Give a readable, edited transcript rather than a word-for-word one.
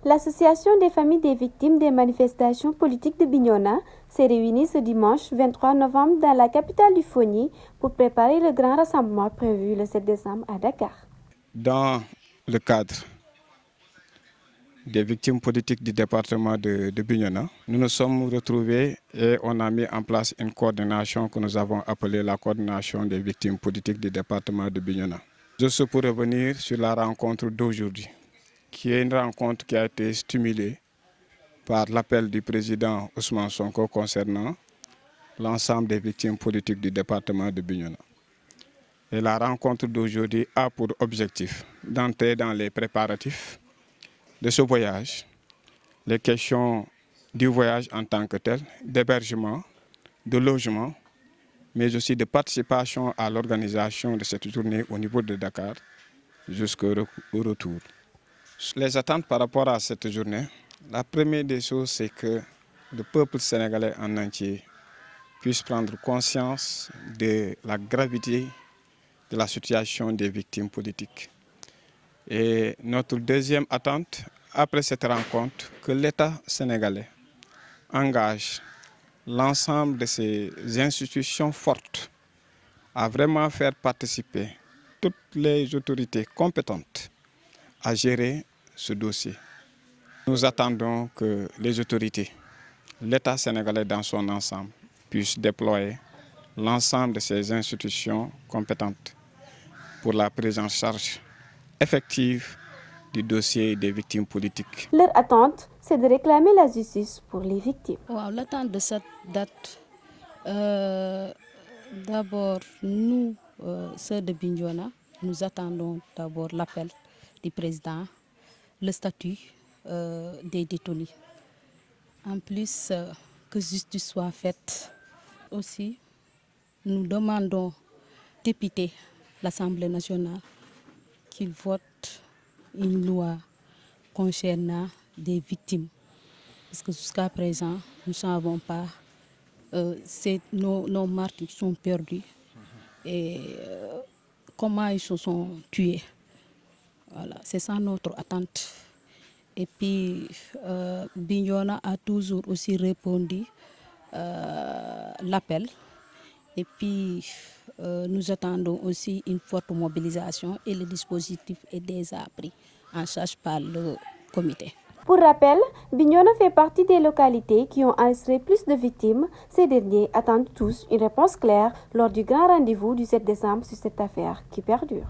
L'Association des familles des victimes des manifestations politiques de Bignona s'est réunie ce dimanche 23 novembre dans la capitale du Fogny pour préparer le grand rassemblement prévu le 7 décembre à Dakar. Dans le cadre des victimes politiques du département de Bignona, nous nous sommes retrouvés et on a mis en place une coordination que nous avons appelée la coordination des victimes politiques du département de Bignona. Juste pour revenir sur la rencontre d'aujourd'hui, qui est une rencontre qui a été stimulée par l'appel du président Ousmane Sonko concernant l'ensemble des victimes politiques du département de Bignona. Et la rencontre d'aujourd'hui a pour objectif d'entrer dans les préparatifs de ce voyage, les questions du voyage en tant que tel, d'hébergement, de logement, mais aussi de participation à l'organisation de cette journée au niveau de Dakar jusqu'au retour. Les attentes par rapport à cette journée, la première des choses, c'est que le peuple sénégalais en entier puisse prendre conscience de la gravité de la situation des victimes politiques. Et notre deuxième attente, après cette rencontre, que l'État sénégalais engage l'ensemble de ses institutions fortes à vraiment faire participer toutes les autorités compétentes à gérer ce dossier. Nous attendons que les autorités, l'État sénégalais dans son ensemble, puissent déployer l'ensemble de ces institutions compétentes pour la prise en charge effective du dossier des victimes politiques. Leur attente, c'est de réclamer la justice pour les victimes. L'attente de cette date, d'abord, nous, ceux de Bignona, nous attendons d'abord l'appel du président, le statut des détenus. En plus, que justice soit faite. Aussi, nous demandons députés l'Assemblée nationale qu'ils votent une loi concernant des victimes. Parce que jusqu'à présent, nous ne savons pas, nos martyrs sont perdus et comment ils se sont tués. Voilà, c'est ça notre attente. Et puis, Bignona a toujours aussi répondu l'appel. Et puis, nous attendons aussi une forte mobilisation et le dispositif est déjà pris en charge par le comité. Pour rappel, Bignona fait partie des localités qui ont enregistré plus de victimes. Ces derniers attendent tous une réponse claire lors du grand rendez-vous du 7 décembre sur cette affaire qui perdure.